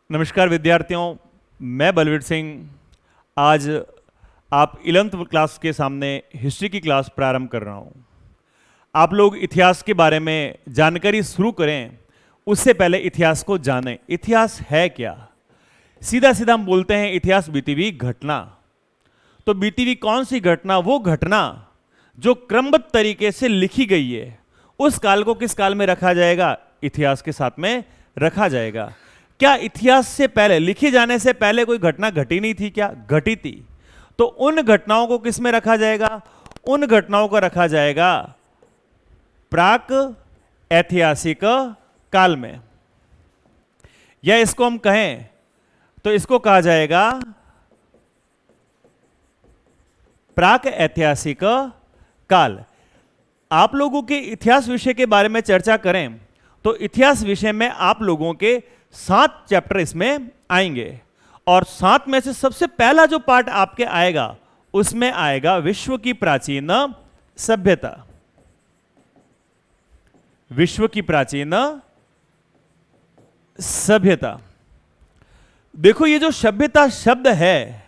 नमस्कार विद्यार्थियों, मैं बलवीर सिंह। आज आप 11th क्लास के सामने हिस्ट्री की क्लास प्रारंभ कर रहा हूं। आप लोग इतिहास के बारे में जानकारी शुरू करें उससे पहले इतिहास को जानें। इतिहास है क्या? सीधा सीधा हम बोलते हैं इतिहास बीती हुई घटना। तो बीती हुई कौन सी घटना? वो घटना जो क्रमबद्ध तरीके से लिखी गई है, उस काल को किस काल में रखा जाएगा? इतिहास के साथ में रखा जाएगा। क्या इतिहास से पहले, लिखे जाने से पहले कोई घटना घटी नहीं थी? क्या घटी थी? तो उन घटनाओं को किस में रखा जाएगा? उन घटनाओं को रखा जाएगा प्राक ऐतिहासिक काल में, या इसको हम कहें तो इसको कहा जाएगा प्राक ऐतिहासिक काल। आप लोगों के इतिहास विषय के बारे में चर्चा करें तो इतिहास विषय में आप लोगों के 7 चैप्टर इसमें आएंगे, और 7 में से सबसे पहला जो पार्ट आपके आएगा उसमें आएगा विश्व की प्राचीन सभ्यता। विश्व की प्राचीन सभ्यता। देखो, ये जो सभ्यता शब्द है,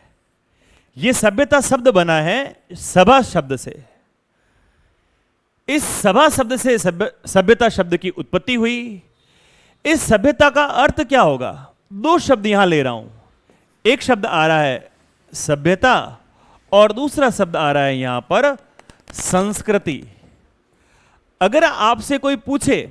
ये सभ्यता शब्द बना है सभा शब्द से। इस सभा शब्द से सभ्यता शब्द की उत्पत्ति हुई। इस सभ्यता का अर्थ क्या होगा? 2 शब्द यहां ले रहा हूं। एक शब्द आ रहा है सभ्यता और दूसरा शब्द आ रहा है यहां पर संस्कृति। अगर आपसे कोई पूछे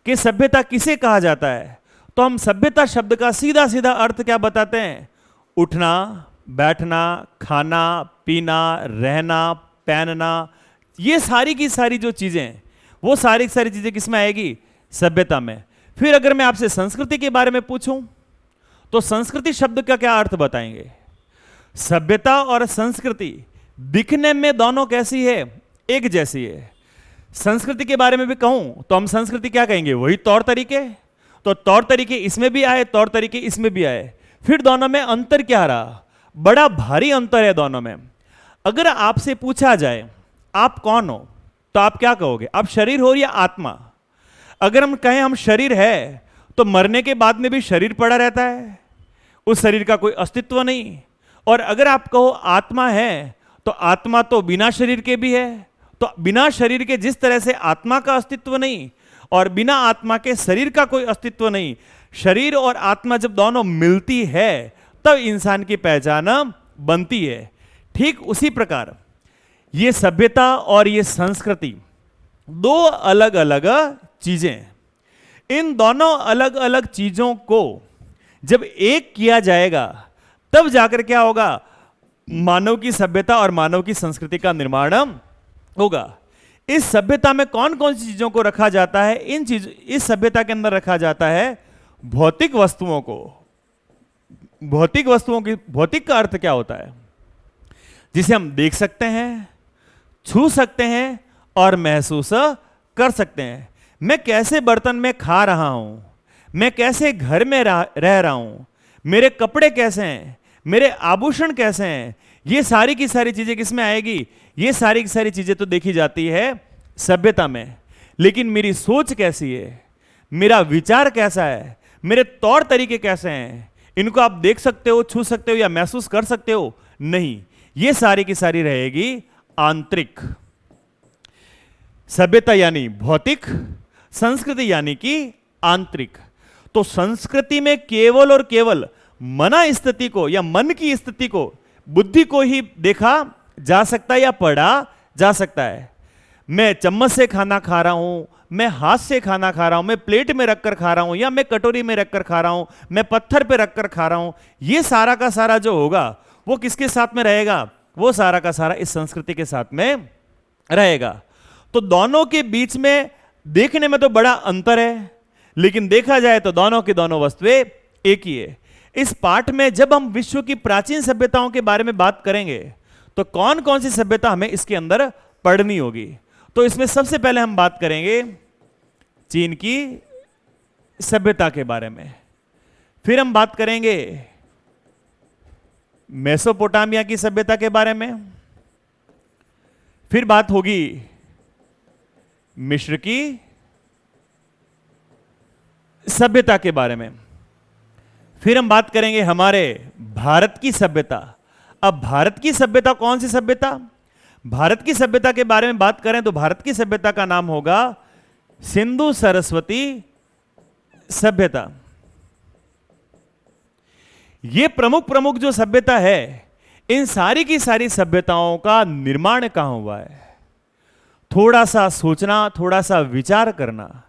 कि सभ्यता किसे कहा जाता है, तो हम सभ्यता शब्द का सीधा सीधा अर्थ क्या बताते हैं? उठना, बैठना, खाना, पीना, रहना, पहनना, ये सारी की सारी जो चीजें, वो सारी की सारी चीजें किसमें आएगी? सभ्यता में। फिर अगर मैं आपसे संस्कृति के बारे में पूछूं तो संस्कृति शब्द का क्या अर्थ बताएंगे? सभ्यता और संस्कृति दिखने में दोनों कैसी है? एक जैसी है। संस्कृति के बारे में भी कहूं तो हम संस्कृति क्या कहेंगे? वही तौर तरीके। तो तौर तरीके इसमें भी आए, तौर तरीके इसमें भी आए। फिर दोनों में अंतर क्या रहा? बड़ा भारी अंतर है दोनों में। अगर आपसे पूछा जाए आप कौन हो, तो आप क्या कहोगे? आप शरीर हो या आत्मा? अगर हम कहें हम शरीर है, तो मरने के बाद में भी शरीर पड़ा रहता है, उस शरीर का कोई अस्तित्व नहीं। और अगर आप कहो आत्मा है, तो आत्मा तो बिना शरीर के भी है। तो बिना शरीर के जिस तरह से आत्मा का अस्तित्व नहीं, और बिना आत्मा के शरीर का कोई अस्तित्व नहीं, शरीर और आत्मा जब दोनों मिलती है तब इंसान की पहचान बनती है। ठीक उसी प्रकार ये सभ्यता और ये संस्कृति 2 अलग अलग चीजें। इन दोनों अलग अलग चीजों को जब एक किया जाएगा तब जाकर क्या होगा? मानव की सभ्यता और मानव की संस्कृति का निर्माण होगा। इस सभ्यता में कौन कौन सी चीजों को रखा जाता है? इस सभ्यता के अंदर रखा जाता है भौतिक वस्तुओं को। भौतिक वस्तुओं की, भौतिक का अर्थ क्या होता है? जिसे हम देख सकते हैं, छू सकते हैं और महसूस कर सकते हैं। मैं कैसे बर्तन में खा रहा हूं, मैं कैसे घर में रह रहा हूं, मेरे कपड़े कैसे हैं, मेरे आभूषण कैसे हैं, ये सारी की सारी चीजें किसमें आएगी? ये सारी की सारी चीजें तो देखी जाती है सभ्यता में। लेकिन मेरी सोच कैसी है, मेरा विचार कैसा है, मेरे तौर तरीके कैसे हैं, इनको आप देख सकते हो, छू सकते हो या महसूस कर सकते हो? नहीं। ये सारी की सारी रहेगी आंतरिक। सभ्यता यानी भौतिक, संस्कृति यानी कि आंतरिक। तो संस्कृति में केवल और केवल मना स्थिति को या मन की स्थिति को, बुद्धि को ही देखा जा सकता है या पढ़ा जा सकता है। मैं चम्मच से खाना खा रहा हूं, मैं हाथ से खाना खा रहा हूं, मैं प्लेट में रखकर खा रहा हूं, या मैं कटोरी में रखकर खा रहा हूं, मैं पत्थर पे रखकर खा रहा हूं, ये सारा का सारा जो होगा वो किसके साथ में रहेगा? वो सारा का सारा इस संस्कृति के साथ में रहेगा। तो दोनों के बीच में देखने में तो बड़ा अंतर है, लेकिन देखा जाए तो दोनों की दोनों वस्तुएं एक ही है। इस पाठ में जब हम विश्व की प्राचीन सभ्यताओं के बारे में बात करेंगे तो कौन कौन सी सभ्यता हमें इसके अंदर पढ़नी होगी? तो इसमें सबसे पहले हम बात करेंगे चीन की सभ्यता के बारे में। फिर हम बात करेंगे मेसोपोटामिया की सभ्यता के बारे में। फिर बात होगी मिस्र की सभ्यता के बारे में। फिर हम बात करेंगे हमारे भारत की सभ्यता। अब भारत की सभ्यता कौन सी सभ्यता? भारत की सभ्यता के बारे में बात करें तो भारत की सभ्यता का नाम होगा सिंधु सरस्वती सभ्यता। ये प्रमुख प्रमुख जो सभ्यता है, इन सारी की सारी सभ्यताओं का निर्माण कहां हुआ है? थोड़ा सा सोचना, थोड़ा सा विचार करना।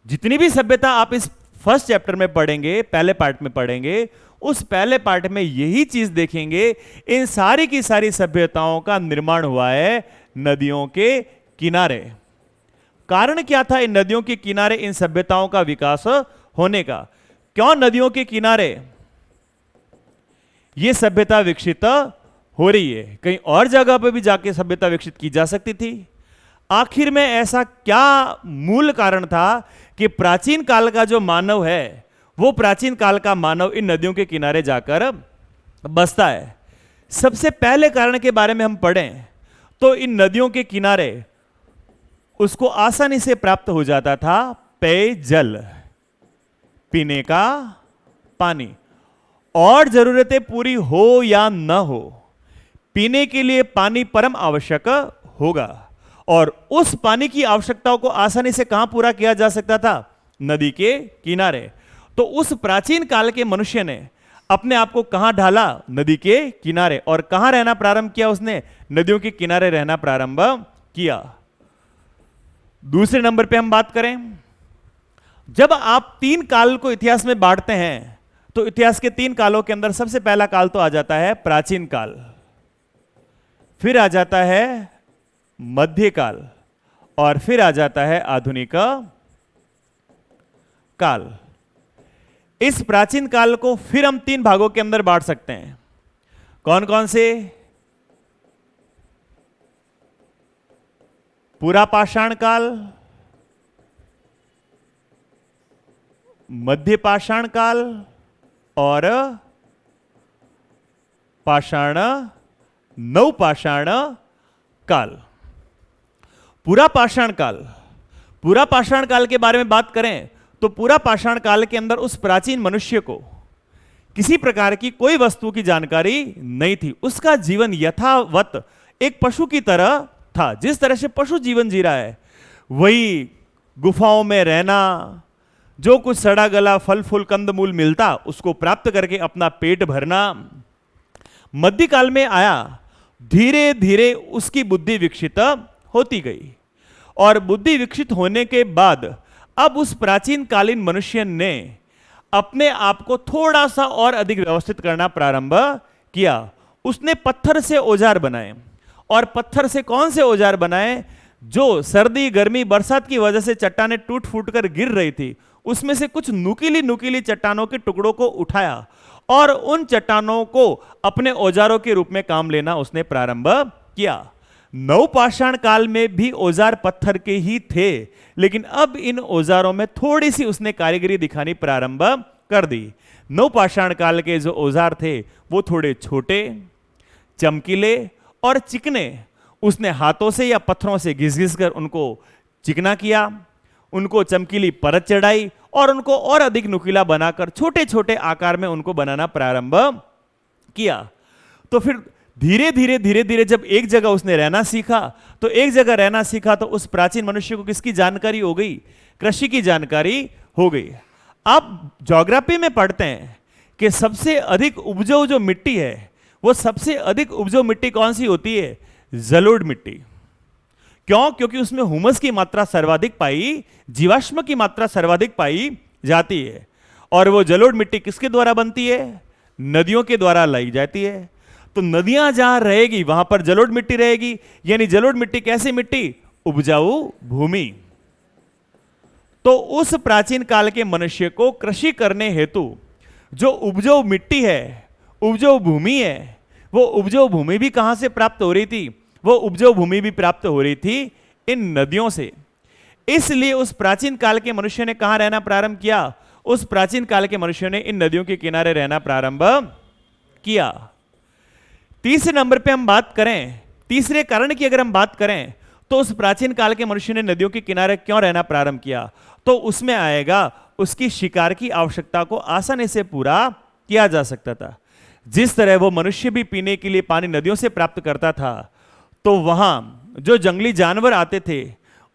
जितनी भी सभ्यता आप इस फर्स्ट चैप्टर में पढ़ेंगे, पहले पार्ट में पढ़ेंगे, उस पहले पार्ट में यही चीज देखेंगे, इन सारी की सारी सभ्यताओं का निर्माण हुआ है नदियों के किनारे। कारण क्या था इन नदियों के किनारे इन सभ्यताओं का विकास होने का? क्यों नदियों के किनारे यह सभ्यता विकसित हो रही है? कहीं और जगह पर भी जाके सभ्यता विकसित की जा सकती थी। आखिर में ऐसा क्या मूल कारण था कि प्राचीन काल का जो मानव है, वो प्राचीन काल का मानव इन नदियों के किनारे जाकर बसता है? सबसे पहले कारण के बारे में हम पढ़ें तो इन नदियों के किनारे उसको आसानी से प्राप्त हो जाता था पेयजल, पीने का पानी। और जरूरतें पूरी हो या न हो, पीने के लिए पानी परम आवश्यक होगा। और उस पानी की आवश्यकताओं को आसानी से कहां पूरा किया जा सकता था? नदी के किनारे। तो उस प्राचीन काल के मनुष्य ने अपने आप को कहां ढाला? नदी के किनारे। और कहां रहना प्रारंभ किया उसने? नदियों के किनारे रहना प्रारंभ किया। दूसरे नंबर पे हम बात करें, जब आप 3 काल को इतिहास में बांटते हैं तो इतिहास के 3 कालों के अंदर सबसे पहला काल तो आ जाता है प्राचीन काल, फिर आ जाता है मध्यकाल, और फिर आ जाता है आधुनिक काल। इस प्राचीन काल को फिर हम 3 भागों के अंदर बांट सकते हैं। कौन कौन से? पूरा पाषाण काल, मध्य पाषाण काल और पाषाण नवपाषाण काल। पूरा पाषाण काल, पूरा पाषाण काल के बारे में बात करें तो पूरा पाषाण काल के अंदर उस प्राचीन मनुष्य को किसी प्रकार की कोई वस्तु की जानकारी नहीं थी। उसका जीवन यथावत एक पशु की तरह था। जिस तरह से पशु जीवन जी रहा है, वही गुफाओं में रहना, जो कुछ सड़ा गला फल फूल कंदमूल मिलता उसको प्राप्त करके अपना पेट भरना। मध्यकाल में आया, धीरे धीरे उसकी बुद्धि विकसित होती गई, और बुद्धि विकसित होने के बाद अब उस प्राचीन कालीन मनुष्य ने अपने आप को थोड़ा सा और अधिक व्यवस्थित करना प्रारंभ किया। उसने पत्थर से औजार बनाए, और पत्थर से कौन से औजार बनाए? जो सर्दी गर्मी बरसात की वजह से चट्टानें टूट फूट कर गिर रही थी, उसमें से कुछ नुकीली नुकीली चट्टानों के टुकड़ों को उठाया और उन चट्टानों को अपने औजारों के रूप में काम लेना उसने प्रारंभ किया। नवपाषाण काल में भी औजार पत्थर के ही थे, लेकिन अब इन औजारों में थोड़ी सी उसने कारीगरी दिखानी प्रारंभ कर दी। नवपाषाण काल के जो औजार थे वो थोड़े छोटे, चमकीले और चिकने। उसने हाथों से या पत्थरों से घिस घिस कर उनको चिकना किया, उनको चमकीली परत चढ़ाई और उनको और अधिक नुकीला बनाकर छोटे छोटे आकार में उनको बनाना प्रारंभ किया। तो फिर धीरे धीरे जब एक जगह उसने रहना सीखा, तो एक जगह रहना सीखा तो उस प्राचीन मनुष्य को किसकी जानकारी हो गई? कृषि की जानकारी हो गई। आप ज्योग्राफी में पढ़ते हैं कि सबसे अधिक उपजाऊ जो मिट्टी है, वो सबसे अधिक उपजाऊ मिट्टी कौन सी होती है? जलोढ़ मिट्टी। क्यों? क्योंकि उसमें हुमस की मात्रा सर्वाधिक पाई, जीवाश्म की मात्रा सर्वाधिक पाई जाती है। और वो जलोढ़ मिट्टी किसके द्वारा बनती है? नदियों के द्वारा लाई जाती है। तो नदियां जहां रहेगी वहां पर जलोढ़ मिट्टी रहेगी। यानी जलोढ़ मिट्टी कैसी मिट्टी? उपजाऊ भूमि। तो उस प्राचीन काल के मनुष्य को कृषि करने हेतु जो उपजाऊ मिट्टी है, उपजाऊ भूमि है, वो उपजाऊ भूमि भी कहां से प्राप्त हो रही थी? वो उपजाऊ भूमि भी प्राप्त हो रही थी इन नदियों से। इसलिए उस प्राचीन काल के मनुष्य ने कहां रहना प्रारंभ किया? उस प्राचीन काल के मनुष्य ने इन नदियों के किनारे रहना प्रारंभ किया। तीसरे नंबर पे हम बात करें, तीसरे कारण की अगर हम बात करें तो उस प्राचीन काल के मनुष्य ने नदियों के किनारे क्यों रहना प्रारंभ किया? तो उसमें आएगा उसकी शिकार की आवश्यकता को आसानी से पूरा किया जा सकता था। जिस तरह वो मनुष्य भी पीने के लिए पानी नदियों से प्राप्त करता था, तो वहां जो जंगली जानवर आते थे,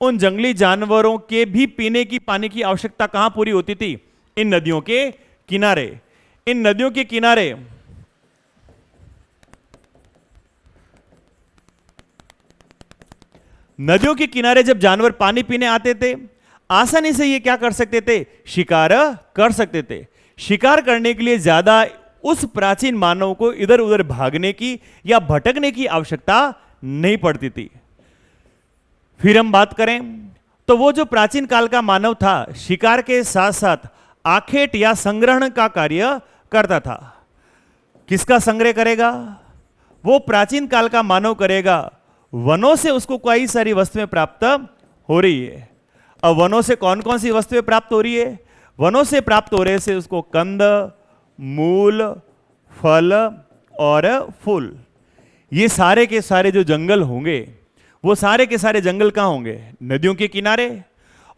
उन जंगली जानवरों के भी पीने की पानी की आवश्यकता कहां पूरी होती थी? इन नदियों के किनारे। इन नदियों के किनारे नदियों के किनारे जब जानवर पानी पीने आते थे, आसानी से ये क्या कर सकते थे? शिकार कर सकते थे। शिकार करने के लिए ज्यादा उस प्राचीन मानव को इधर उधर भागने की या भटकने की आवश्यकता नहीं पड़ती थी। फिर हम बात करें तो वो जो प्राचीन काल का मानव था, शिकार के साथ साथ आखेट या संग्रहण का कार्य करता था। किसका संग्रह करेगा? वो प्राचीन काल का मानव करेगा। वनों से उसको कई सारी वस्तुएं प्राप्त हो रही है। अब वनों से कौन कौन सी वस्तुएं प्राप्त हो रही है? वनों से प्राप्त हो रहे से उसको कंद, मूल, फल और फूल, ये सारे के सारे जो जंगल होंगे, वो सारे के सारे जंगल कहां होंगे? नदियों के किनारे।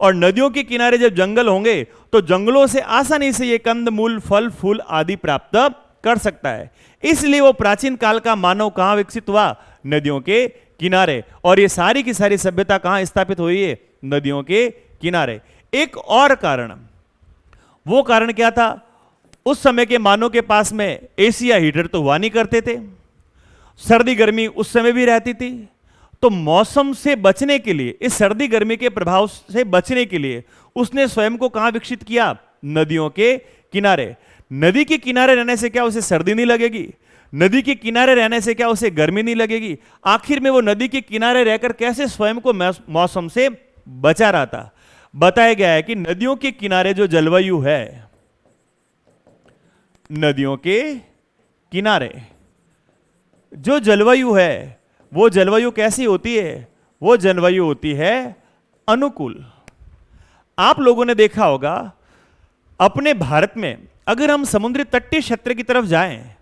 और नदियों के किनारे जब जंगल होंगे तो जंगलों से आसानी से ये कंद, मूल, फल, फूल आदि प्राप्त कर सकता है। इसलिए वो प्राचीन काल का मानव कहां विकसित हुआ? नदियों के किनारे। और ये सारी की सारी सभ्यता कहां स्थापित हुई है? नदियों के किनारे। एक और कारण, वो कारण क्या था? उस समय के मानव के पास में एसी या हीटर तो हुआ नहीं करते थे। सर्दी गर्मी उस समय भी रहती थी। तो मौसम से बचने के लिए, इस सर्दी गर्मी के प्रभाव से बचने के लिए उसने स्वयं को कहां विकसित किया? नदियों के किनारे। नदी के किनारे रहने से क्या उसे सर्दी नहीं लगेगी? नदी के किनारे रहने से क्या उसे गर्मी नहीं लगेगी? आखिर में वो नदी के किनारे रहकर कैसे स्वयं को मौसम से बचा रहा था? बताया गया है कि नदियों के किनारे जो जलवायु है, नदियों के किनारे जो जलवायु है, वो जलवायु कैसी होती है? वो जलवायु होती है अनुकूल। आप लोगों ने देखा होगा अपने भारत में, अगर हम समुद्री तटीय क्षेत्र की तरफ जाएं,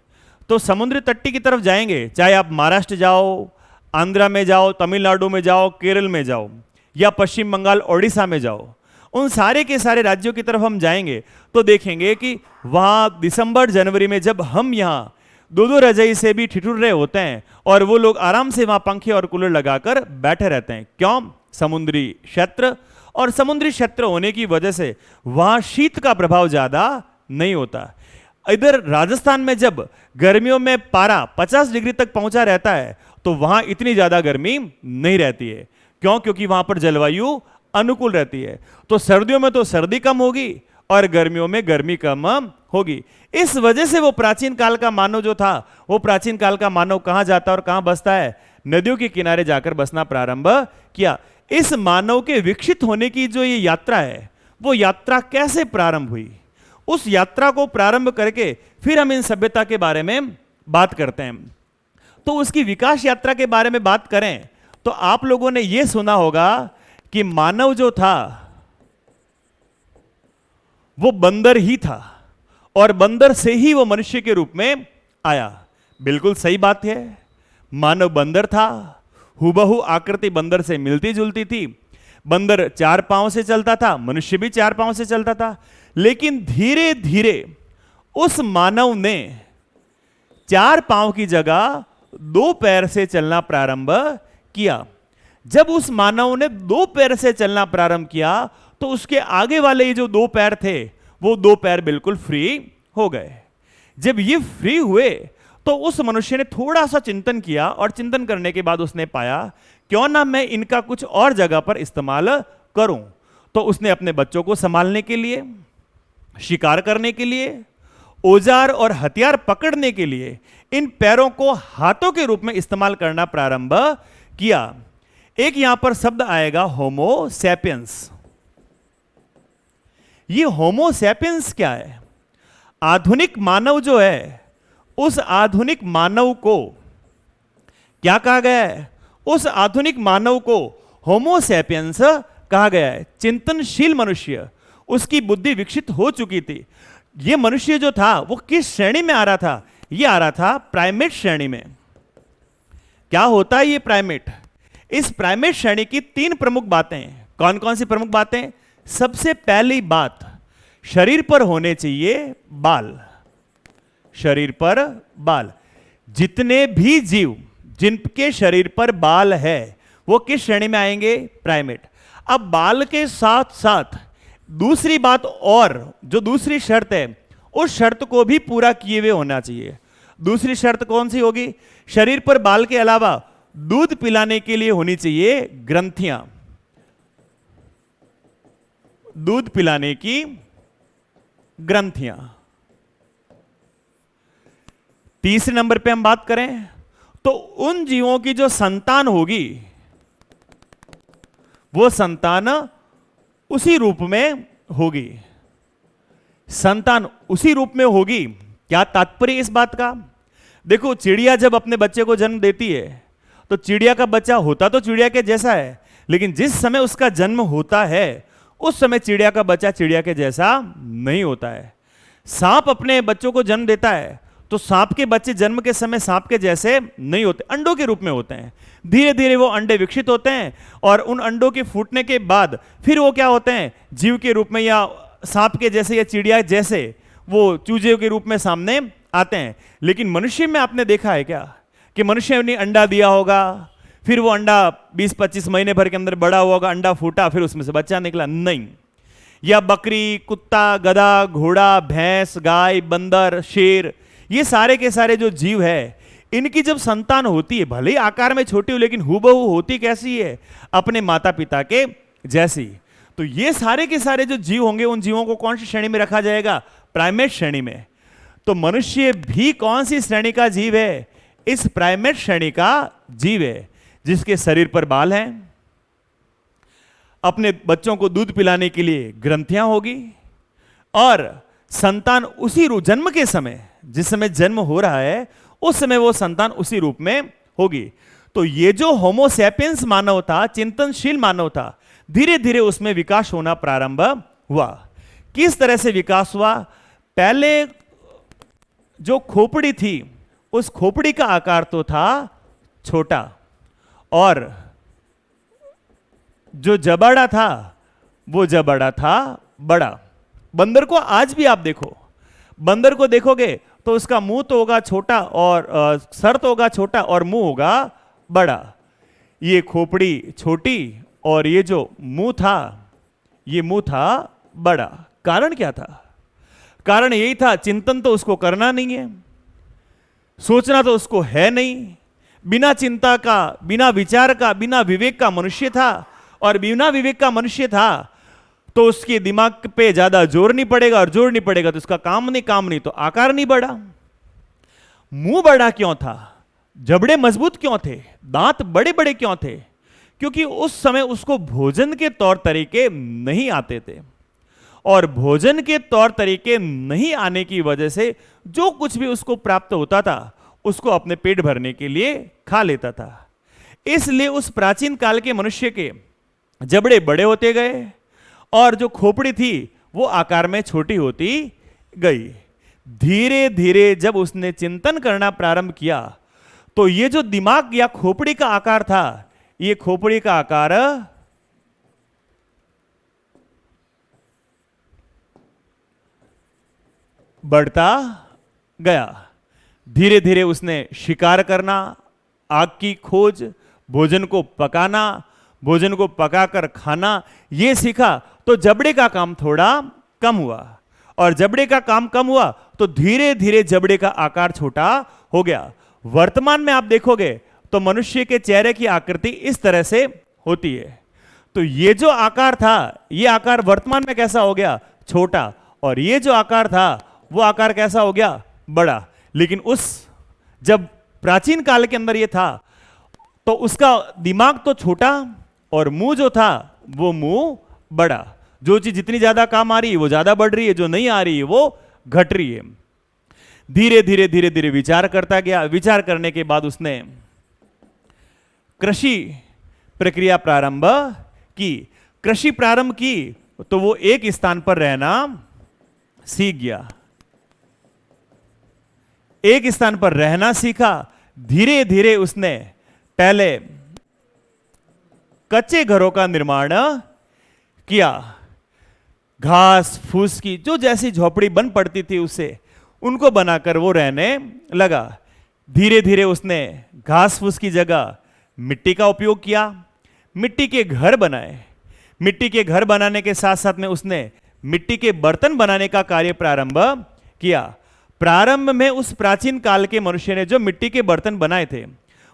तो समुद्री तट्टी की तरफ जाएंगे, चाहे आप महाराष्ट्र जाओ, आंध्रा में जाओ, तमिलनाडु में जाओ, केरल में जाओ, या पश्चिम बंगाल, ओडिशा में जाओ, उन सारे के सारे राज्यों की तरफ हम जाएंगे तो देखेंगे कि वहां दिसंबर जनवरी में जब हम यहां दो दो रजाई से भी ठिठुर रहे होते हैं और वो लोग आराम से वहां पंखे और कूलर लगाकर बैठे रहते हैं। क्यों? समुद्री क्षेत्र, और समुद्री क्षेत्र होने की वजह से वहां शीत का प्रभाव ज्यादा नहीं होता। इधर राजस्थान में जब गर्मियों में पारा 50 डिग्री तक पहुंचा रहता है तो वहां इतनी ज्यादा गर्मी नहीं रहती है। क्यों? क्योंकि वहां पर जलवायु अनुकूल रहती है। तो सर्दियों में तो सर्दी कम होगी और गर्मियों में गर्मी कम होगी। इस वजह से वो प्राचीन काल का मानव जो था, वो प्राचीन काल का मानव कहां जाता है और कहां बसता है? नदियों के किनारे जाकर बसना प्रारंभ किया। इस मानव के विकसित होने की जो ये यात्रा है, वो यात्रा कैसे प्रारंभ हुई? उस यात्रा को प्रारंभ करके फिर हम इन सभ्यता के बारे में बात करते हैं। तो उसकी विकास यात्रा के बारे में बात करें तो आप लोगों ने यह सुना होगा कि मानव जो था वो बंदर ही था और बंदर से ही वो मनुष्य के रूप में आया। बिल्कुल सही बात है। मानव बंदर था, हुबहू आकृति बंदर से मिलती जुलती थी। बंदर 4 पांव से चलता था, मनुष्य भी 4 पांव से चलता था। लेकिन धीरे धीरे उस मानव ने 4 पांव की जगह 2 पैर से चलना प्रारंभ किया। जब उस मानव ने 2 पैर से चलना प्रारंभ किया तो उसके आगे वाले ये जो 2 पैर थे, वो 2 पैर बिल्कुल फ्री हो गए। जब ये फ्री हुए तो उस मनुष्य ने थोड़ा सा चिंतन किया और चिंतन करने के बाद उसने पाया क्यों ना मैं इनका कुछ और जगह पर इस्तेमाल करूं। तो उसने अपने बच्चों को संभालने के लिए, शिकार करने के लिए, औजार और हथियार पकड़ने के लिए इन पैरों को हाथों के रूप में इस्तेमाल करना प्रारंभ किया। एक यहां पर शब्द आएगा होमो सैपियंस। ये होमो सैपियंस क्या है? आधुनिक मानव जो है, उस आधुनिक मानव को क्या कहा गया है? उस आधुनिक मानव को होमो सैपियंस कहा गया है। चिंतनशील मनुष्य, उसकी बुद्धि विकसित हो चुकी थी। यह मनुष्य जो था वो किस श्रेणी में आ रहा था? यह आ रहा था प्राइमेट श्रेणी में। क्या होता है ये प्राइमेट? इस प्राइमेट श्रेणी की 3 प्रमुख बातें। कौन कौन सी प्रमुख बातें? सबसे पहली बात, शरीर पर होने चाहिए बाल। शरीर पर बाल। जितने भी जीव जिनके शरीर पर बाल है वो किस श्रेणी में आएंगे? प्राइमेट। अब बाल के साथ साथ दूसरी बात और जो दूसरी शर्त है उस शर्त को भी पूरा किए हुए होना चाहिए। दूसरी शर्त कौन सी होगी? शरीर पर बाल के अलावा दूध पिलाने के लिए होनी चाहिए ग्रंथियां, दूध पिलाने की ग्रंथियां। तीसरे नंबर पे हम बात करें तो उन जीवों की जो संतान होगी वो संतान उसी रूप में होगी। संतान उसी रूप में होगी। क्या तात्पर्य इस बात का? देखो, चिड़िया जब अपने बच्चे को जन्म देती है तो चिड़िया का बच्चा होता तो चिड़िया के जैसा है, लेकिन जिस समय उसका जन्म होता है उस समय चिड़िया का बच्चा चिड़िया के जैसा नहीं होता है। सांप अपने बच्चों को जन्म देता है तो सांप के बच्चे जन्म के समय सांप के जैसे नहीं होते, अंडों के रूप में होते हैं। धीरे धीरे वो अंडे विकसित होते हैं और उन अंडों के फूटने के बाद फिर वो क्या होते हैं? जीव के रूप में या सांप के जैसे या चिड़िया जैसे वो चूजे के रूप में सामने आते हैं। लेकिन मनुष्य में आपने देखा है क्या कि मनुष्य ने अंडा दिया होगा, फिर वो अंडा 20-25 महीने भर के अंदर बड़ा हुआ होगा, अंडा फूटा, फिर उसमें से बच्चा निकला? नहीं। या बकरी, कुत्ता, गधा, घोड़ा, भैंस, गाय, बंदर, शेर, ये सारे के सारे जो जीव है इनकी जब संतान होती है, भले ही आकार में छोटी हो लेकिन हूबहू होती कैसी है? अपने माता पिता के जैसी। तो ये सारे के सारे जो जीव होंगे उन जीवों को कौन सी श्रेणी में रखा जाएगा? प्राइमेट श्रेणी में। तो मनुष्य भी कौन सी श्रेणी का जीव है? इस प्राइमेट श्रेणी का जीव है, जिसके शरीर पर बाल हैं, अपने बच्चों को दूध पिलाने के लिए ग्रंथियां होगी और संतान उसी रूप, जन्म के समय जिस समय जन्म हो रहा है उस समय वो संतान उसी रूप में होगी। तो ये जो होमो सैपियंस मानव था, चिंतनशील मानव था, धीरे धीरे उसमें विकास होना प्रारंभ हुआ। किस तरह से विकास हुआ? पहले जो खोपड़ी थी उस खोपड़ी का आकार तो था छोटा और जो जबड़ा था वो जबड़ा था बड़ा। बंदर को आज भी आप देखो, बंदर को देखोगे तो उसका मुंह तो होगा छोटा और सर तो होगा छोटा और मुंह होगा बड़ा। ये खोपड़ी छोटी और ये जो मुंह था ये मुंह था बड़ा। कारण क्या था? कारण यही था, चिंतन तो उसको करना नहीं है, सोचना तो उसको है नहीं। बिना चिंता का, बिना विचार का, बिना विवेक का मनुष्य था और बिना विवेक का मनुष्य था तो उसके दिमाग पे ज्यादा जोर नहीं पड़ेगा और जोर नहीं पड़ेगा तो उसका काम नहीं तो आकार नहीं बढ़ा। मुंह बड़ा क्यों था? जबड़े मजबूत क्यों थे? दांत बड़े बड़े क्यों थे? क्योंकि उस समय उसको भोजन के तौर तरीके नहीं आते थे और भोजन के तौर तरीके नहीं आने की वजह से जो कुछ भी उसको प्राप्त होता था उसको अपने पेट भरने के लिए खा लेता था। इसलिए उस प्राचीन काल के मनुष्य के जबड़े बड़े होते गए और जो खोपड़ी थी वो आकार में छोटी होती गई। धीरे धीरे जब उसने चिंतन करना प्रारंभ किया तो ये जो दिमाग या खोपड़ी का आकार था, ये खोपड़ी का आकार बढ़ता गया। धीरे धीरे उसने शिकार करना, आग की खोज, भोजन को पकाना, भोजन को पकाकर खाना ये सीखा। तो जबड़े का काम थोड़ा कम हुआ और जबड़े का काम कम हुआ तो धीरे धीरे जबड़े का आकार छोटा हो गया। वर्तमान में आप देखोगे तो मनुष्य के चेहरे की आकृति इस तरह से होती है। तो ये जो आकार था ये आकार वर्तमान में कैसा हो गया? छोटा। और ये जो आकार था वो आकार कैसा हो गया? बड़ा। लेकिन उस जब प्राचीन काल के अंदर ये था तो उसका दिमाग तो छोटा और मुंह जो था वो मुंह बड़ा। जो चीज जितनी ज्यादा काम आ रही है वो ज्यादा बढ़ रही है, जो नहीं आ रही है वो घट रही है। धीरे धीरे धीरे धीरे विचार करता गया। विचार करने के बाद उसने कृषि प्रक्रिया प्रारंभ की। कृषि प्रारंभ की तो वो एक स्थान पर रहना सीख गया, एक स्थान पर रहना सीखा। धीरे धीरे उसने पहले कच्चे घरों का निर्माण किया। घास फूस की जो जैसी झोपड़ी बन पड़ती थी उससे उनको बनाकर वो रहने लगा। धीरे धीरे उसने घास फूस की जगह मिट्टी का उपयोग किया, मिट्टी के घर बनाए। मिट्टी के घर बनाने के साथ साथ में उसने मिट्टी के बर्तन बनाने का कार्य प्रारंभ किया। प्रारंभ में उस प्राचीन काल के मनुष्य ने जो मिट्टी के बर्तन बनाए थे,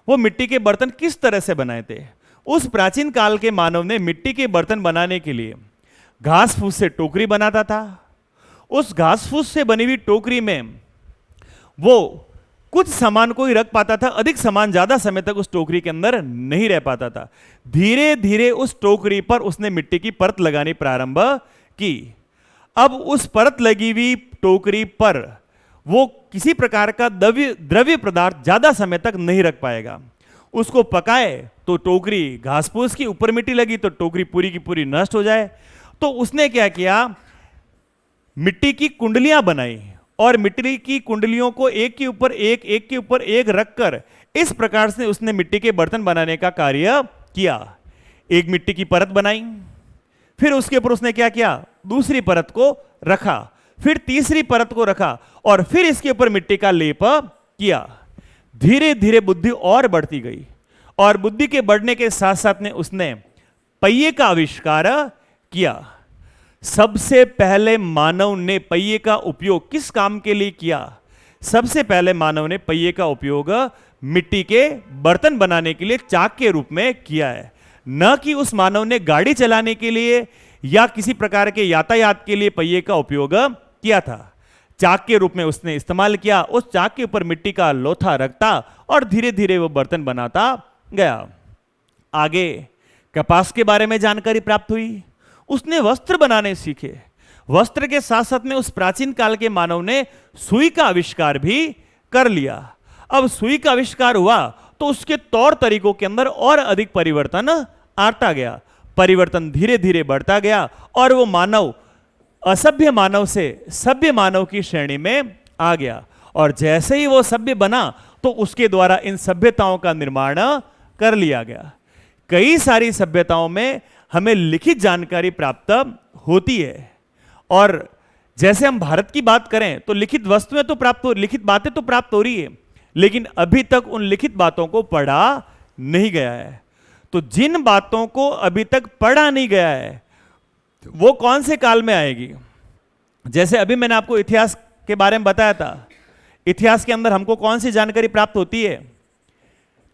वो मिट्टी के बर्तन किस तरह से बनाए थे? उस प्राचीन काल के मानव ने मिट्टी के बर्तन बनाने के लिए घास फूस से टोकरी बनाता था। उस घास फूस से बनी हुई टोकरी में वो कुछ सामान को ही रख पाता था, अधिक सामान ज्यादा समय तक उस टोकरी के अंदर नहीं रह पाता था। धीरे धीरे उस टोकरी पर उसने मिट्टी की परत लगानी प्रारंभ की। अब उस परत लगी हुई टोकरी पर वो किसी प्रकार का द्रव्य पदार्थ ज्यादा समय तक नहीं रख पाएगा। उसको पकाए तो टोकरी घास फूस की, ऊपर मिट्टी लगी तो टोकरी पूरी की पूरी नष्ट हो जाए। तो उसने क्या किया, मिट्टी की कुंडलियां बनाई और मिट्टी की कुंडलियों को एक के ऊपर एक रखकर इस प्रकार से उसने मिट्टी के बर्तन बनाने का कार्य किया। एक मिट्टी की परत बनाई, फिर उसके ऊपर उसने क्या किया, दूसरी परत को रखा, फिर तीसरी परत को रखा और फिर इसके ऊपर मिट्टी का लेप किया। धीरे धीरे बुद्धि और बढ़ती गई और बुद्धि के बढ़ने के साथ साथ में उसने पहिए का आविष्कार किया। सबसे पहले मानव ने पहिए का उपयोग किस काम के लिए किया? सबसे पहले मानव ने पहिए का उपयोग मिट्टी के बर्तन बनाने के लिए चाक के रूप में किया है, न कि उस मानव ने गाड़ी चलाने के लिए या किसी प्रकार के यातायात के लिए पहिए का उपयोग किया था। चाक के रूप में उसने इस्तेमाल किया। उस चाक के ऊपर मिट्टी का लोथा रखता और धीरे धीरे वो बर्तन बनाता गया। आगे कपास के बारे में जानकारी प्राप्त हुई, उसने वस्त्र बनाने सीखे। वस्त्र के साथ साथ में उस प्राचीन काल के मानव ने सुई का आविष्कार भी कर लिया। अब सुई का आविष्कार हुआ तो उसके तौर तरीकों के अंदर और अधिक परिवर्तन आता गया। परिवर्तन धीरे धीरे बढ़ता गया और वो मानव असभ्य मानव से सभ्य मानव की श्रेणी में आ गया। और जैसे ही वो सभ्य बना तो उसके द्वारा इन सभ्यताओं का निर्माण कर लिया गया। कई सारी सभ्यताओं में हमें लिखित जानकारी प्राप्त होती है और जैसे हम भारत की बात करें तो लिखित वस्तुएं तो प्राप्त हो, लिखित बातें तो प्राप्त हो रही है, लेकिन अभी तक उन लिखित बातों को पढ़ा नहीं गया है। तो जिन बातों को अभी तक पढ़ा नहीं गया है वो कौन से काल में आएगी? जैसे अभी मैंने आपको इतिहास के बारे में बताया था, इतिहास के अंदर हमको कौन सी जानकारी प्राप्त होती है?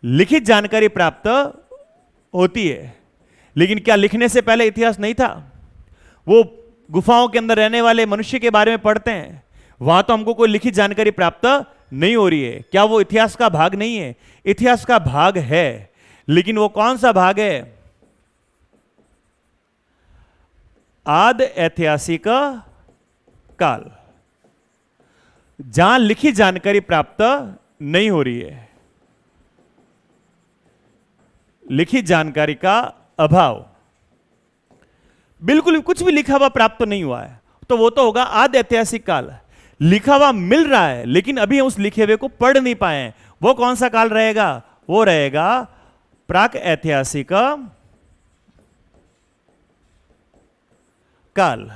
लिखित जानकारी प्राप्त होती है। लेकिन क्या लिखने से पहले इतिहास नहीं था? वो गुफाओं के अंदर रहने वाले मनुष्य के बारे में पढ़ते हैं, वहां तो हमको कोई लिखित जानकारी प्राप्त नहीं हो रही है। क्या वो इतिहास का भाग नहीं है? इतिहास का भाग है, लेकिन वो कौन सा भाग है? आदि ऐतिहासिक काल, जहां लिखित जानकारी प्राप्त नहीं हो रही है, लिखित जानकारी का अभाव, बिल्कुल कुछ भी लिखा हुआ प्राप्त नहीं हुआ है, तो वो तो होगा आदि ऐतिहासिक काल। लिखा हुआ मिल रहा है लेकिन अभी हम उस लिखे हुए को पढ़ नहीं पाए हैं, वो कौन सा काल रहेगा? वो रहेगा प्राक ऐतिहासिक काल।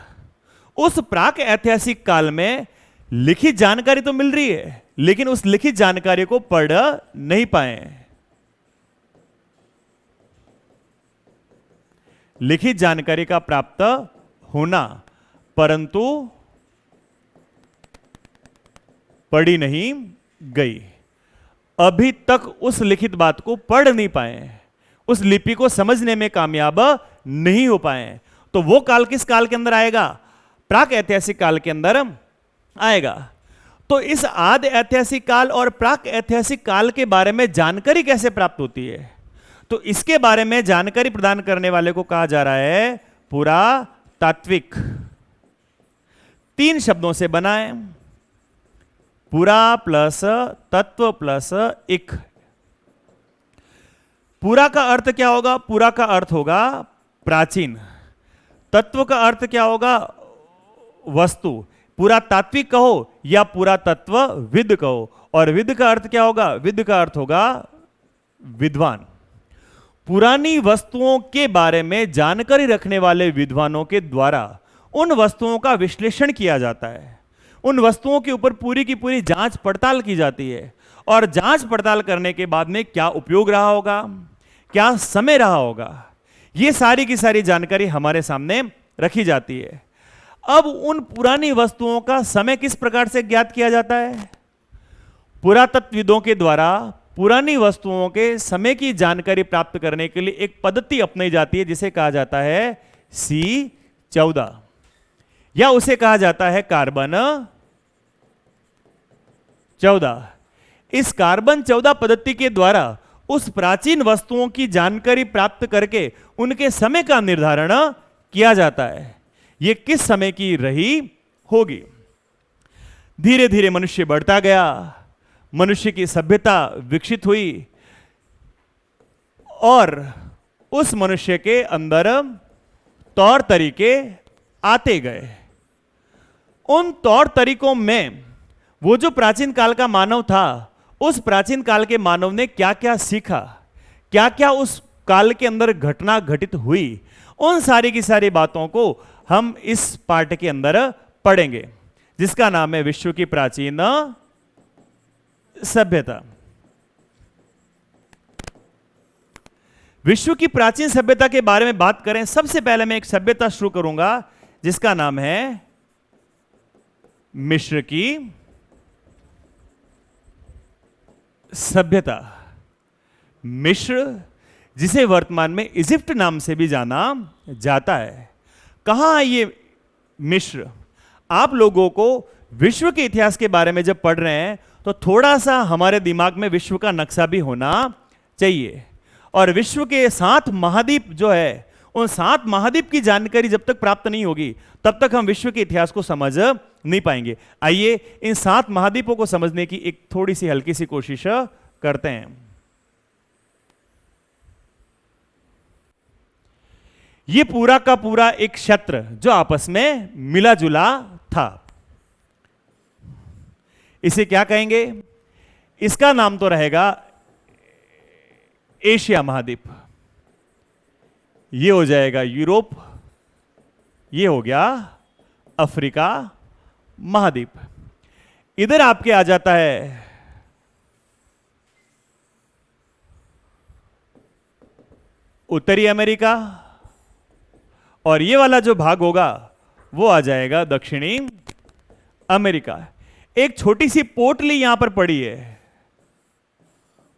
उस प्राक ऐतिहासिक काल में लिखित जानकारी तो मिल रही है लेकिन उस लिखित जानकारी को पढ़ नहीं पाए। लिखित जानकारी का प्राप्त होना परंतु पढ़ी नहीं गई। अभी तक उस लिखित बात को पढ़ नहीं पाए, उस लिपि को समझने में कामयाब नहीं हो पाए। तो वो काल किस काल के अंदर आएगा? प्राक ऐतिहासिक काल के अंदर आएगा। तो इस आदि ऐतिहासिक काल और प्राक ऐतिहासिक काल के बारे में जानकारी कैसे प्राप्त होती है? तो इसके बारे में जानकारी प्रदान करने वाले को कहा जा रहा है पुरातात्विक। 3 शब्दों से बना है, पुरा प्लस तत्व प्लस इक। पुरा का अर्थ क्या होगा? पुरा का अर्थ होगा प्राचीन। तत्व का अर्थ क्या होगा? वस्तु। पुरातात्विक कहो या पुरातत्व विद कहो। और विद का अर्थ क्या होगा? विद का अर्थ होगा विद्वान। पुरानी वस्तुओं के बारे में जानकारी रखने वाले विद्वानों के द्वारा उन वस्तुओं का विश्लेषण किया जाता है, उन वस्तुओं के ऊपर पूरी की पूरी जांच पड़ताल की जाती है, और जांच पड़ताल करने के बाद में क्या उपयोग रहा होगा, क्या समय रहा होगा, ये सारी की सारी जानकारी हमारे सामने रखी जाती है। अब उन पुरानी वस्तुओं का समय किस प्रकार से ज्ञात किया जाता है? पुरातत्वविदों के द्वारा पुरानी वस्तुओं के समय की जानकारी प्राप्त करने के लिए एक पद्धति अपनाई जाती है जिसे कहा जाता है C14, या उसे कहा जाता है कार्बन 14। इस कार्बन 14 पद्धति के द्वारा उस प्राचीन वस्तुओं की जानकारी प्राप्त करके उनके समय का निर्धारण किया जाता है, ये किस समय की रही होगी। धीरे धीरे मनुष्य बढ़ता गया, मनुष्य की सभ्यता विकसित हुई, और उस मनुष्य के अंदर तौर तरीके आते गए। उन तौर तरीकों में वो जो प्राचीन काल का मानव था, उस प्राचीन काल के मानव ने क्या क्या सीखा, क्या क्या उस काल के अंदर घटना घटित हुई, उन सारी की सारी बातों को हम इस पाठ के अंदर पढ़ेंगे, जिसका नाम है विश्व की प्राचीन सभ्यता। विश्व की प्राचीन सभ्यता के बारे में बात करें, सबसे पहले मैं एक सभ्यता शुरू करूंगा जिसका नाम है मिस्र की सभ्यता। मिस्र, जिसे वर्तमान में इजिप्ट नाम से भी जाना जाता है। कहां है ये मिस्र? आप लोगों को विश्व के इतिहास के बारे में जब पढ़ रहे हैं तो थोड़ा सा हमारे दिमाग में विश्व का नक्शा भी होना चाहिए, और विश्व के 7 महाद्वीप जो है, उन 7 महाद्वीप की जानकारी जब तक प्राप्त नहीं होगी तब तक हम विश्व के इतिहास को समझ नहीं पाएंगे। आइए इन 7 महाद्वीपों को समझने की एक थोड़ी सी हल्की सी कोशिश करते हैं। ये पूरा का पूरा एक क्षेत्र जो आपस में मिला जुला था, इसे क्या कहेंगे? इसका नाम तो रहेगा एशिया महाद्वीप। ये हो जाएगा यूरोप, ये हो गया अफ्रीका महाद्वीप। इधर आपके आ जाता है उत्तरी अमेरिका, और ये वाला जो भाग होगा वो आ जाएगा दक्षिणी अमेरिका। एक छोटी सी पोटली यहां पर पड़ी है,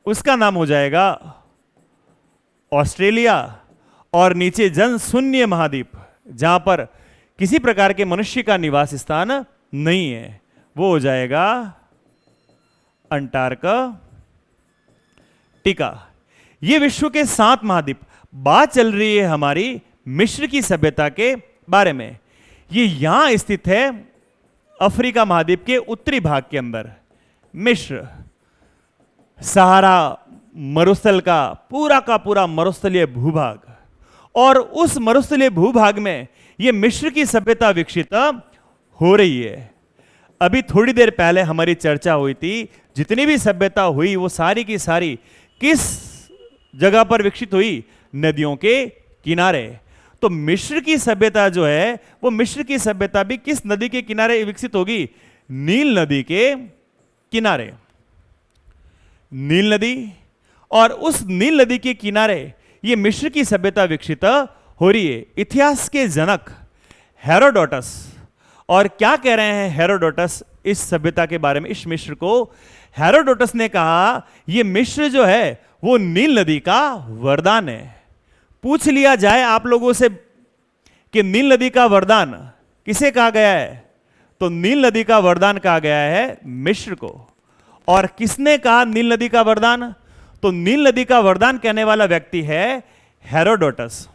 उसका नाम हो जाएगा ऑस्ट्रेलिया, और नीचे जन शून्य महाद्वीप जहां पर किसी प्रकार के मनुष्य का निवास स्थान नहीं है, वो हो जाएगा अंटार्कटिका। ये विश्व के 7 महाद्वीप। बात चल रही है हमारी मिस्र की सभ्यता के बारे में। ये यहां स्थित है अफ्रीका महाद्वीप के उत्तरी भाग के अंदर। मिस्र सहारा मरुस्थल का पूरा मरुस्थलीय भूभाग, और उस मरुस्थलीय भूभाग में यह मिस्र की सभ्यता विकसित हो रही है। अभी थोड़ी देर पहले हमारी चर्चा हुई थी, जितनी भी सभ्यता हुई वो सारी की सारी किस जगह पर विकसित हुई? नदियों के किनारे। तो मिस्र की सभ्यता जो है, वो मिस्र की सभ्यता भी किस नदी के किनारे विकसित होगी? नील नदी के किनारे। नील नदी, और उस नील नदी के किनारे ये मिस्र की सभ्यता विकसित हो रही है। इतिहास के जनक हेरोडोटस, और क्या कह रहे हैं हेरोडोटस इस सभ्यता के बारे में, इस मिस्र को? हेरोडोटस ने कहा ये मिस्र जो है वो नील नदी का वरदान है। पूछ लिया जाए आप लोगों से कि नील नदी का वरदान किसे कहा गया है, तो नील नदी का वरदान कहा गया है मिस्र को। और किसने कहा नील नदी का वरदान? तो नील नदी का वरदान कहने वाला व्यक्ति है हेरोडोटस।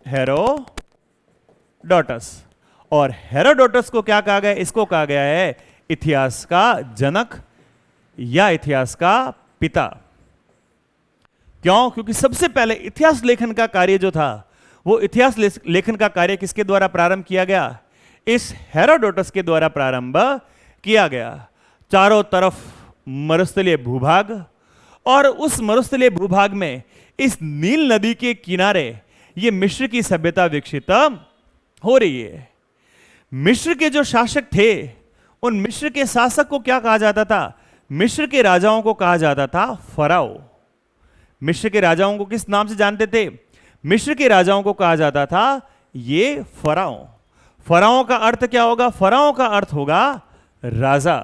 हेरोडोटस, और हेरोडोटस को क्या कहा गया? इसको कहा गया है इतिहास का जनक या इतिहास का पिता। क्यों? क्योंकि सबसे पहले इतिहास लेखन का कार्य जो था, वो इतिहास लेखन का कार्य किसके द्वारा प्रारंभ किया गया? इस हेरोडोटस के द्वारा प्रारंभ किया गया। चारों तरफ मरुस्थलीय भूभाग, और उस मरुस्थलीय भूभाग में इस नील नदी के किनारे ये मिस्र की सभ्यता विकसित हो रही है। मिस्र के जो शासक थे, उन मिस्र के शासक को क्या कहा जाता था? मिस्र के राजाओं को कहा जाता था फराओ। मिस्र के राजाओं को किस नाम से जानते थे? मिस्र के राजाओं को कहा जाता था ये फराओ। फराओ का अर्थ क्या होगा? फराओ का अर्थ होगा राजा।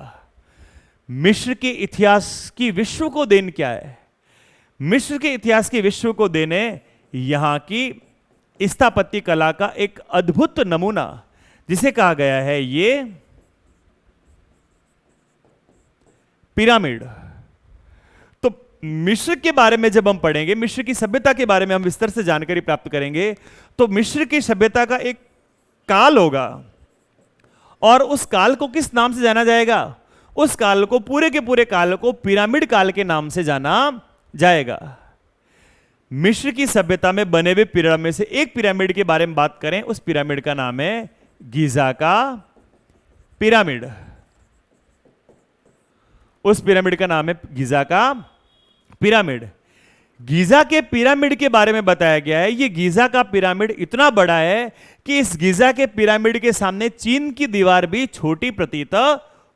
मिस्र के इतिहास की विश्व को देन क्या है? मिस्र के इतिहास की विश्व को देने यहां की स्थापत्य कला का एक अद्भुत नमूना, जिसे कहा गया है ये पिरामिड। तो मिस्र के बारे में जब हम पढ़ेंगे, मिस्र की सभ्यता के बारे में हम विस्तार से जानकारी प्राप्त करेंगे, तो मिस्र की सभ्यता का एक काल होगा, और उस काल को किस नाम से जाना जाएगा? उस काल को, पूरे के पूरे काल को पिरामिड काल के नाम से जाना जाएगा। मिस्र की सभ्यता में बने हुए पिरामिड में से एक पिरामिड के बारे में बात करें, उस पिरामिड का नाम है गीजा का पिरामिड। उस पिरामिड का नाम है गीजा का पिरामिड। गीजा के पिरामिड के बारे में बताया गया है, ये गीजा का पिरामिड इतना बड़ा है कि इस गीजा के पिरामिड के सामने चीन की दीवार भी छोटी प्रतीत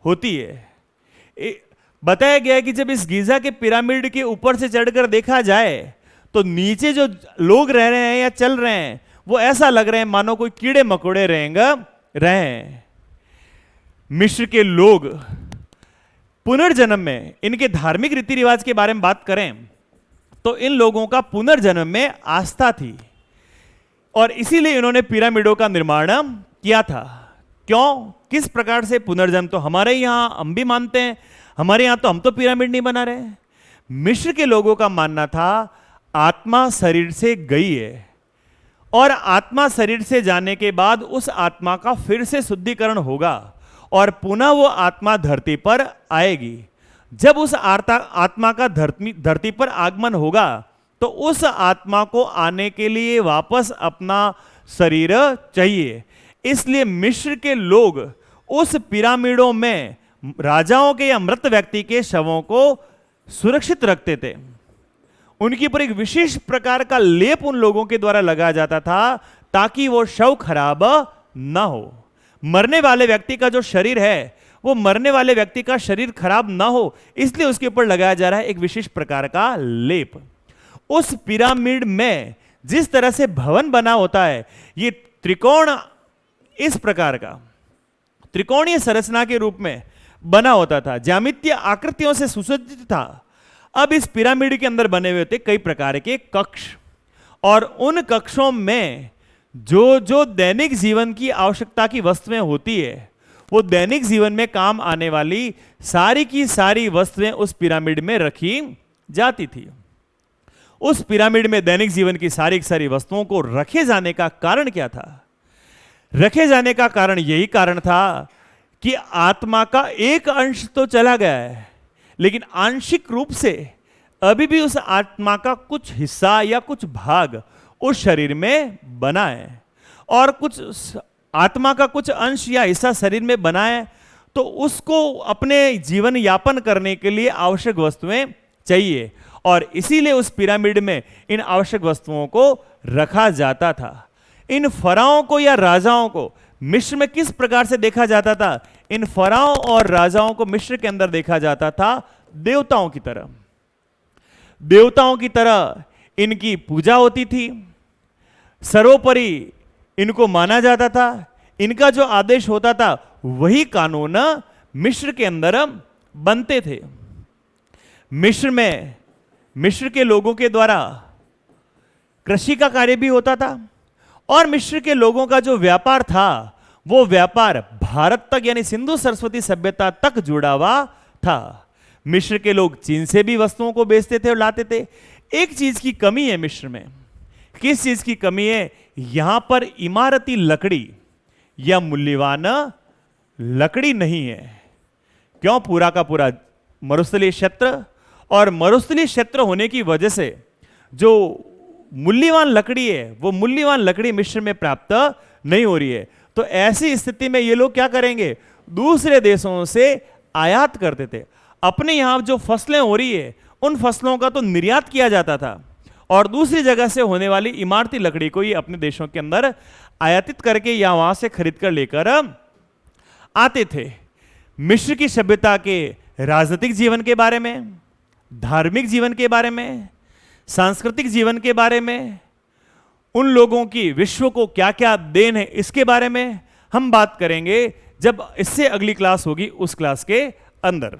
होती है। बताया गया है कि जब इस गीजा के पिरामिड के ऊपर से चढ़कर देखा जाए तो नीचे जो लोग रह रहे हैं या चल रहे हैं, वो ऐसा लग रहे हैं मानो कोई कीड़े मकोड़े रेंग रहे हैं। मिस्र के लोग पुनर्जन्म में, इनके धार्मिक रीति रिवाज के बारे में बात करें तो इन लोगों का पुनर्जन्म में आस्था थी, और इसीलिए इन्होंने पिरामिडों का निर्माण किया था। क्यों, किस प्रकार से पुनर्जन्म? तो हमारे यहां हम भी मानते हैं, हमारे यहां तो हम तो पिरामिड नहीं बना रहे। मिस्र के लोगों का मानना था आत्मा शरीर से गई है, और आत्मा शरीर से जाने के बाद उस आत्मा का फिर से शुद्धिकरण होगा और पुनः वो आत्मा धरती पर आएगी। जब उस आत्मा का धरती पर आगमन होगा तो उस आत्मा को आने के लिए वापस अपना शरीर चाहिए। इसलिए मिस्र के लोग उस पिरामिडों में राजाओं के या मृत व्यक्ति के शवों को सुरक्षित रखते थे। उनके ऊपर एक विशेष प्रकार का लेप उन लोगों के द्वारा लगाया जाता था ताकि वो शव खराब ना हो। मरने वाले व्यक्ति का जो शरीर है, वो मरने वाले व्यक्ति का शरीर खराब ना हो, इसलिए उसके ऊपर लगाया जा रहा है एक विशेष प्रकार का लेप। उस पिरामिड में जिस तरह से भवन बना होता है, ये त्रिकोण, इस प्रकार का त्रिकोणीय संरचना के रूप में बना होता था, ज्यामितीय आकृतियों से सुसज्जित था। अब इस पिरामिड के अंदर बने हुए थे कई प्रकार के कक्ष, और उन कक्षों में जो जो दैनिक जीवन की आवश्यकता की वस्तुएं होती है, वो दैनिक जीवन में काम आने वाली सारी की सारी वस्तुएं उस पिरामिड में रखी जाती थी। उस पिरामिड में दैनिक जीवन की सारी वस्तुओं को रखे जाने का कारण क्या था? रखे जाने का कारण यही कारण था कि आत्मा का एक अंश तो चला गया है, लेकिन आंशिक रूप से अभी भी उस आत्मा का कुछ हिस्सा या कुछ भाग उस शरीर में बना है, और कुछ आत्मा का कुछ अंश या हिस्सा शरीर में बना है, तो उसको अपने जीवन यापन करने के लिए आवश्यक वस्तुएं चाहिए, और इसीलिए उस पिरामिड में इन आवश्यक वस्तुओं को रखा जाता था। इन फराओं को या राजाओं को मिस्र में किस प्रकार से देखा जाता था? इन फराओं और राजाओं को मिस्र के अंदर देखा जाता था देवताओं की तरह। देवताओं की तरह इनकी पूजा होती थी, सर्वोपरि इनको माना जाता था। इनका जो आदेश होता था वही कानून मिस्र के अंदर बनते थे। मिस्र में मिस्र के लोगों के द्वारा कृषि का कार्य भी होता था, और मिस्र के लोगों का जो व्यापार था वो व्यापार भारत तक यानी सिंधु सरस्वती सभ्यता तक जुड़ा हुआ था। मिस्र के लोग चीन से भी वस्तुओं को बेचते थे और लाते थे। एक चीज की कमी है मिस्र में। किस चीज की कमी है? यहां पर इमारती लकड़ी या मूल्यवान लकड़ी नहीं है। क्यों? पूरा का पूरा मरुस्थलीय क्षेत्र, और मरुस्थलीय क्षेत्र होने की वजह से जो मूल्यवान लकड़ी है वो मूल्यवान लकड़ी मिस्र में प्राप्त नहीं हो रही है। तो ऐसी स्थिति में ये लोग क्या करेंगे? दूसरे देशों से आयात करते थे। अपने यहां जो फसलें हो रही है उन फसलों का तो निर्यात किया जाता था, और दूसरी जगह से होने वाली इमारती लकड़ी को ये अपने देशों के अंदर आयातित करके या वहां से खरीद कर लेकर आते थे। मिस्र की सभ्यता के राजनीतिक जीवन के बारे में, धार्मिक जीवन के बारे में, सांस्कृतिक जीवन के बारे में, उन लोगों की विश्व को क्या क्या देन है, इसके बारे में हम बात करेंगे जब इससे अगली क्लास होगी उस क्लास के अंदर।